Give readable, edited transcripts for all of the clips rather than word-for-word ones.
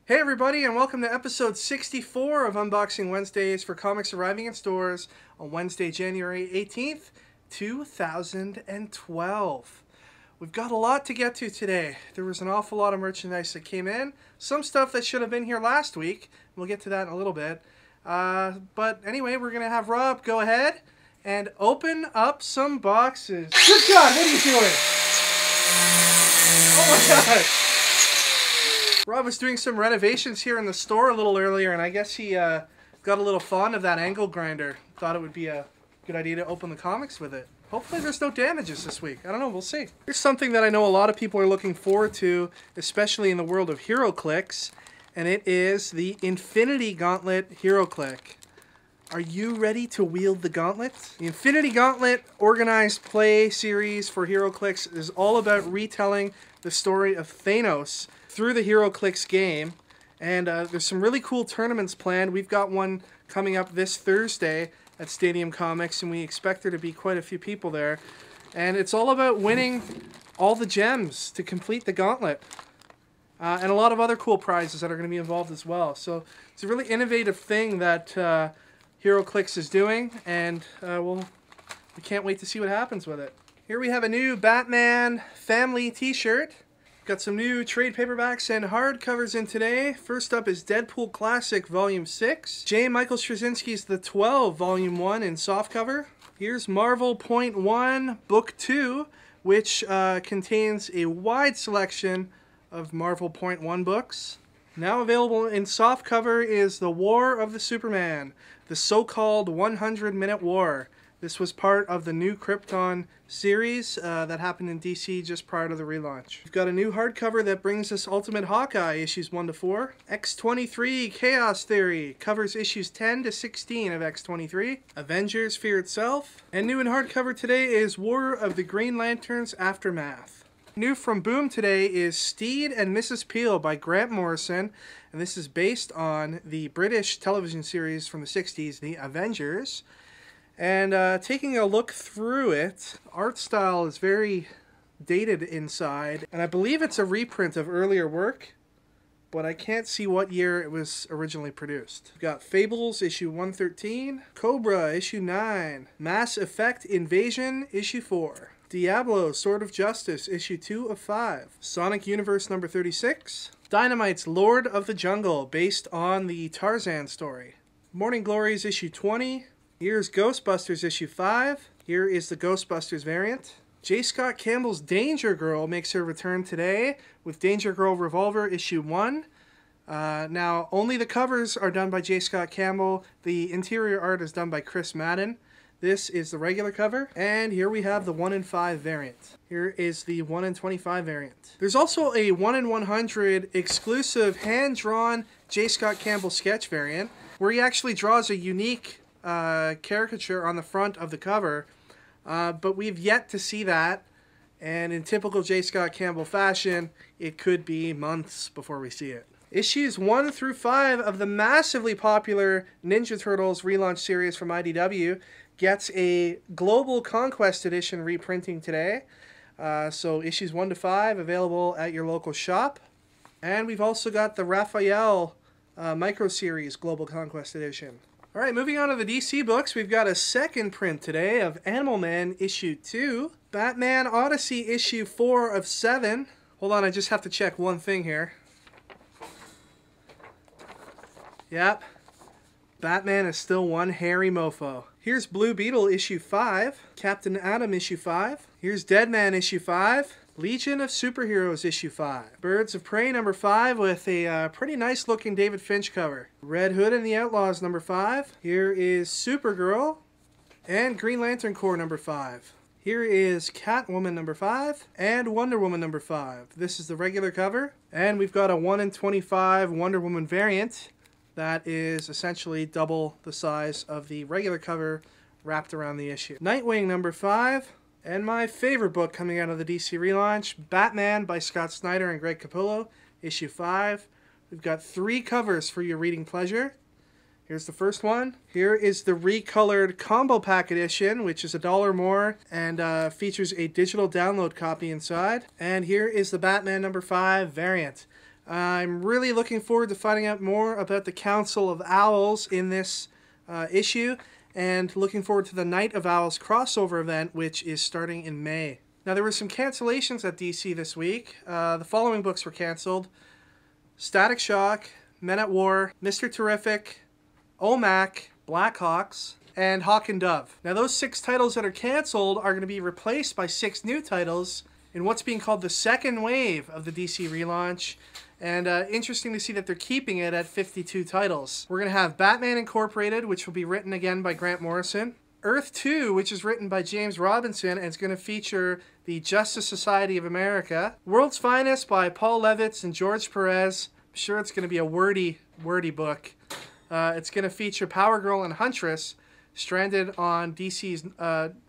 Hey everybody, and welcome to episode 64 of Unboxing Wednesdays for comics arriving in stores on Wednesday, January 18th, 2012. We've got a lot to get to today. There was an awful lot of merchandise that came in. Some stuff that should have been here last week. We'll get to that in a little bit. But anyway, we're going to have Rob go ahead and open up some boxes. Good God, what are you doing? Oh my God! Rob was doing some renovations here in the store a little earlier, and I guess he got a little fond of that angle grinder. Thought it would be a good idea to open the comics with it. Hopefully there's no damages this week. I don't know, we'll see. Here's something that I know a lot of people are looking forward to, especially in the world of HeroClix, and it is the Infinity Gauntlet HeroClix. Are you ready to wield the gauntlet? The Infinity Gauntlet organized play series for HeroClix is all about retelling the story of Thanos through the HeroClix game, and there's some really cool tournaments planned. We've got one coming up this Thursday at Stadium Comics, and we expect there to be quite a few people there. And it's all about winning all the gems to complete the gauntlet, and a lot of other cool prizes that are going to be involved as well. So it's a really innovative thing that HeroClix is doing, and we can't wait to see what happens with it. Here we have a new Batman family t-shirt. Got some new trade paperbacks and hardcovers in today. First up is Deadpool Classic Volume 6. J. Michael Straczynski's The 12 Volume 1 in softcover. Here's Marvel Point 1 Book 2, which contains a wide selection of Marvel Point 1 books. Now available in softcover is The War of the Superman, the so-called 100-minute war. This was part of the new Krypton series that happened in DC just prior to the relaunch. We've got a new hardcover that brings us Ultimate Hawkeye issues 1 to 4. X-23 Chaos Theory covers issues 10 to 16 of X-23. Avengers Fear Itself. And new in hardcover today is War of the Green Lanterns Aftermath. New from Boom today is Steed and Mrs. Peel by Grant Morrison, and this is based on the British television series from the 60s, The Avengers. And taking a look through it, art style is very dated inside, and I believe it's a reprint of earlier work, but I can't see what year it was originally produced. We've got Fables issue 113, Cobra issue 9, Mass Effect Invasion issue 4, Diablo Sword of Justice issue 2 of 5, Sonic Universe number 36, Dynamite's Lord of the Jungle based on the Tarzan story, Morning Glories issue 20, here's Ghostbusters issue 5. Here is the Ghostbusters variant. J. Scott Campbell's Danger Girl makes her return today with Danger Girl Revolver issue 1. Now, only the covers are done by J. Scott Campbell. The interior art is done by Chris Madden. This is the regular cover. And here we have the 1 in 5 variant. Here is the 1 in 25 variant. There's also a 1 in 100 exclusive hand-drawn J. Scott Campbell sketch variant where he actually draws a unique caricature on the front of the cover, but we've yet to see that, and in typical J. Scott Campbell fashion, it could be months before we see it. Issues 1 through 5 of the massively popular Ninja Turtles relaunch series from IDW gets a Global Conquest Edition reprinting today, so issues 1 to 5 available at your local shop. And we've also got the Raphael micro series Global Conquest Edition. Alright, moving on to the DC books, we've got a second print today of Animal Man issue 2, Batman Odyssey issue 4 of 7. Hold on, I just have to check one thing here. Yep, Batman is still one hairy mofo. Here's Blue Beetle issue 5, Captain Atom issue 5. Here's Deadman issue 5. Legion of Superheroes issue 5. Birds of Prey number 5 with a pretty nice looking David Finch cover. Red Hood and the Outlaws number 5. Here is Supergirl and Green Lantern Corps number 5. Here is Catwoman number 5 and Wonder Woman number 5. This is the regular cover, and we've got a 1 in 25 Wonder Woman variant that is essentially double the size of the regular cover wrapped around the issue. Nightwing number 5. And my favorite book coming out of the DC relaunch, Batman by Scott Snyder and Greg Capullo, issue 5. We've got 3 covers for your reading pleasure. Here's the first one. Here is the recolored Combo Pack Edition, which is $1 more and features a digital download copy inside. And here is the Batman number 5 variant. I'm really looking forward to finding out more about the Council of Owls in this issue, and looking forward to the Night of Owls crossover event, which is starting in May. Now, there were some cancellations at DC this week. The following books were canceled: Static Shock, Men at War, Mr. Terrific, OMAC, Blackhawks, and Hawk and Dove. Now, those 6 titles that are canceled are going to be replaced by 6 new titles in what's being called the second wave of the DC relaunch. And interesting to see that they're keeping it at 52 titles. We're going to have Batman Incorporated, which will be written again by Grant Morrison. Earth 2, which is written by James Robinson, and it's going to feature the Justice Society of America. World's Finest by Paul Levitz and George Perez. I'm sure it's going to be a wordy book. It's going to feature Power Girl and Huntress, stranded on DC's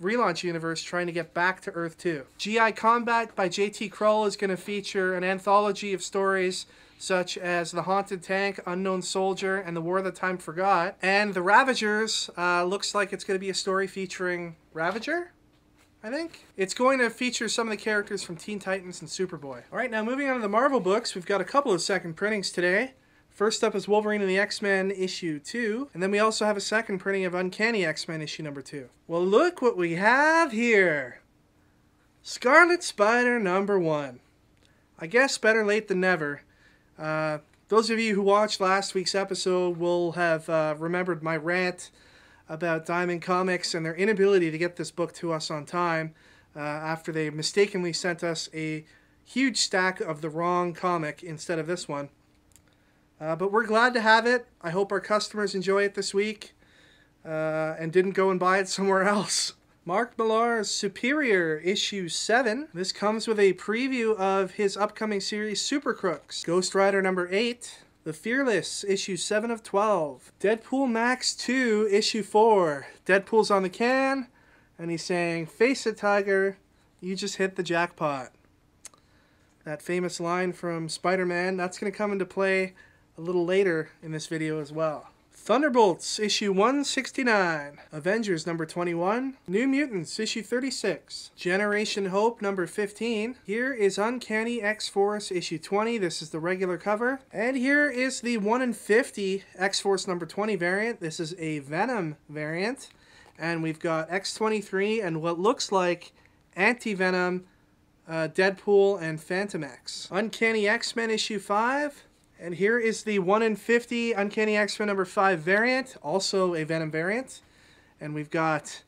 relaunch universe, trying to get back to Earth 2. G.I. Combat by J.T. Krull is going to feature an anthology of stories such as The Haunted Tank, Unknown Soldier, and The War That Time Forgot. And The Ravagers looks like it's going to be a story featuring Ravager, I think. It's going to feature some of the characters from Teen Titans and Superboy. Alright, now moving on to the Marvel books, we've got a couple of second printings today. First up is Wolverine and the X-Men issue 2, and then we also have a second printing of Uncanny X-Men issue number 2. Well, look what we have here. Scarlet Spider number 1. I guess better late than never. Those of you who watched last week's episode will have remembered my rant about Diamond Comics and their inability to get this book to us on time after they mistakenly sent us a huge stack of the wrong comic instead of this one. But we're glad to have it. I hope our customers enjoy it this week and didn't go and buy it somewhere else. Mark Millar's Superior issue 7. This comes with a preview of his upcoming series Super Crooks. Ghost Rider number 8. The Fearless issue 7 of 12. Deadpool Max 2 issue 4. Deadpool's on the can and he's saying, "Face it, Tiger, you just hit the jackpot." That famous line from Spider-Man, that's going to come into play a little later in this video as well. Thunderbolts issue 169. Avengers number 21. New Mutants issue 36. Generation Hope number 15. Here is Uncanny X-Force issue 20. This is the regular cover. And here is the 1 in 50 X-Force number 20 variant. This is a Venom variant. And we've got X-23 and what looks like Anti-Venom, Deadpool, and Phantom X. Uncanny X-Men issue 5. And here is the 1 in 50 Uncanny X-Men number 5 variant, also a Venom variant. And we've got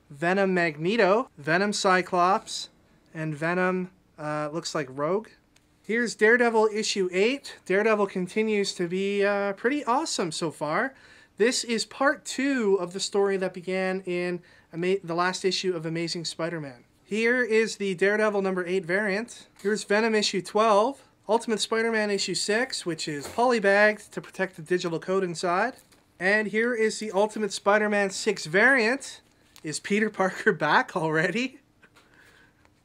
Venom Magneto, Venom Cyclops, and Venom looks like Rogue. Here's Daredevil issue 8. Daredevil continues to be pretty awesome so far. This is part 2 of the story that began in the last issue of Amazing Spider-Man. Here is the Daredevil number 8 variant. Here's Venom issue 12. Ultimate Spider-Man issue 6, which is polybagged to protect the digital code inside. And here is the Ultimate Spider-Man 6 variant. Is Peter Parker back already?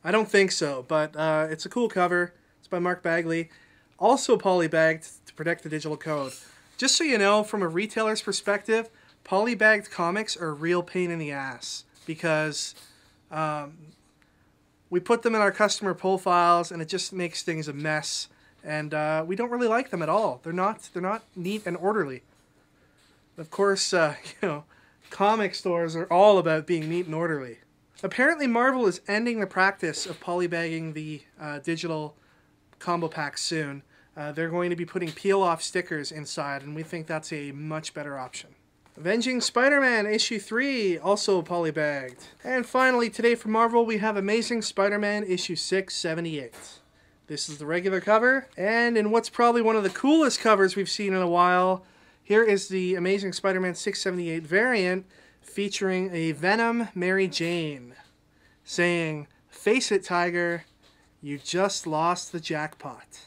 I don't think so, but it's a cool cover. It's by Mark Bagley. Also polybagged to protect the digital code. Just so you know, from a retailer's perspective, polybagged comics are a real pain in the ass. Because we put them in our customer pull files and it just makes things a mess. And we don't really like them at all. They're not neat and orderly. Of course, comic stores are all about being neat and orderly. Apparently, Marvel is ending the practice of polybagging the digital combo packs soon. They're going to be putting peel-off stickers inside, and we think that's a much better option. Avenging Spider-Man issue 3, also polybagged. And finally, today for Marvel, we have Amazing Spider-Man issue 678. This is the regular cover, and in what's probably one of the coolest covers we've seen in a while, here is the Amazing Spider-Man 678 variant featuring a Venom Mary Jane saying, "Face it, Tiger, you just lost the jackpot."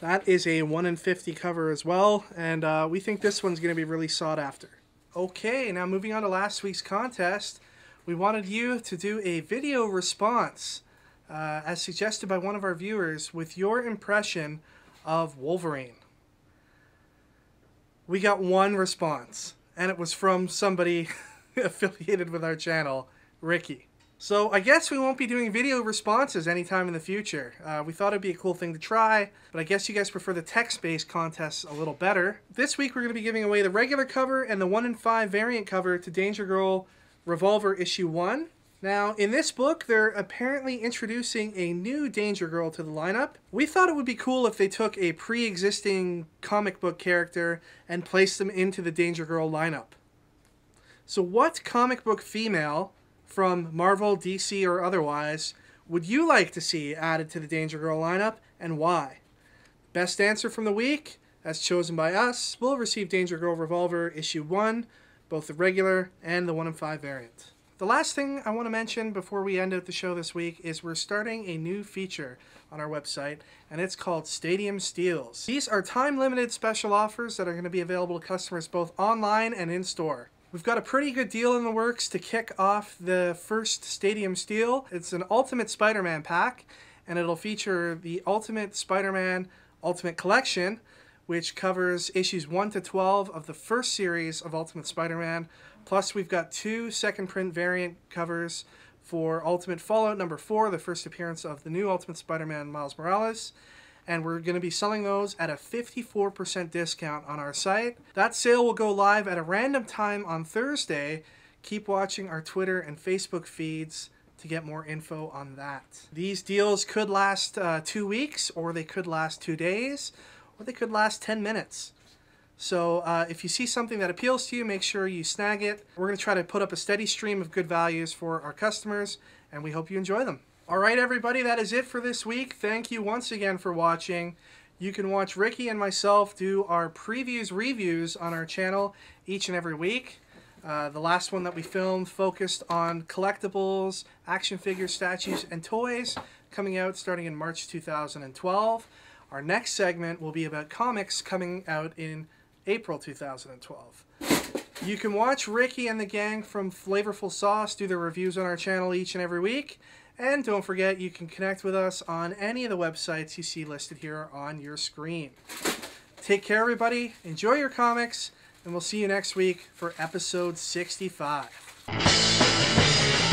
That is a 1 in 50 cover as well, and we think this one's going to be really sought after. Okay, now moving on to last week's contest. We wanted you to do a video response, as suggested by one of our viewers, with your impression of Wolverine. We got one response, and it was from somebody affiliated with our channel, Ricky. So I guess we won't be doing video responses anytime in the future. We thought it'd be a cool thing to try, but I guess you guys prefer the text-based contests a little better. This week we're going to be giving away the regular cover and the 1 in 5 variant cover to Danger Girl Revolver issue 1. Now, in this book, they're apparently introducing a new Danger Girl to the lineup. We thought it would be cool if they took a pre-existing comic book character and placed them into the Danger Girl lineup. So what comic book female from Marvel, DC, or otherwise would you like to see added to the Danger Girl lineup, and why? Best answer from the week, as chosen by us, will receive Danger Girl Revolver issue 1, both the regular and the 1 in 5 variant. The last thing I want to mention before we end out the show this week is we're starting a new feature on our website, and it's called Stadium Steals. These are time-limited special offers that are going to be available to customers both online and in-store. We've got a pretty good deal in the works to kick off the first Stadium Steal. It's an Ultimate Spider-Man pack, and it'll feature the Ultimate Spider-Man Ultimate Collection, which covers issues 1 to 12 of the first series of Ultimate Spider-Man. Plus, we've got 2 second print variant covers for Ultimate Fallout number 4, the first appearance of the new Ultimate Spider-Man Miles Morales. And we're going to be selling those at a 54% discount on our site. That sale will go live at a random time on Thursday. Keep watching our Twitter and Facebook feeds to get more info on that. These deals could last 2 weeks, or they could last 2 days, or they could last 10 minutes. So if you see something that appeals to you, make sure you snag it. We're going to try to put up a steady stream of good values for our customers, and we hope you enjoy them. Alright everybody, that is it for this week. Thank you once again for watching. You can watch Ricky and myself do our previews reviews on our channel each and every week. The last one that we filmed focused on collectibles, action figures, statues, and toys, coming out starting in March 2012. Our next segment will be about comics coming out in April 2012. You can watch Ricky and the gang from Flavorful Sauce do their reviews on our channel each and every week. And don't forget, you can connect with us on any of the websites you see listed here on your screen. Take care, everybody. Enjoy your comics, and we'll see you next week for episode 65.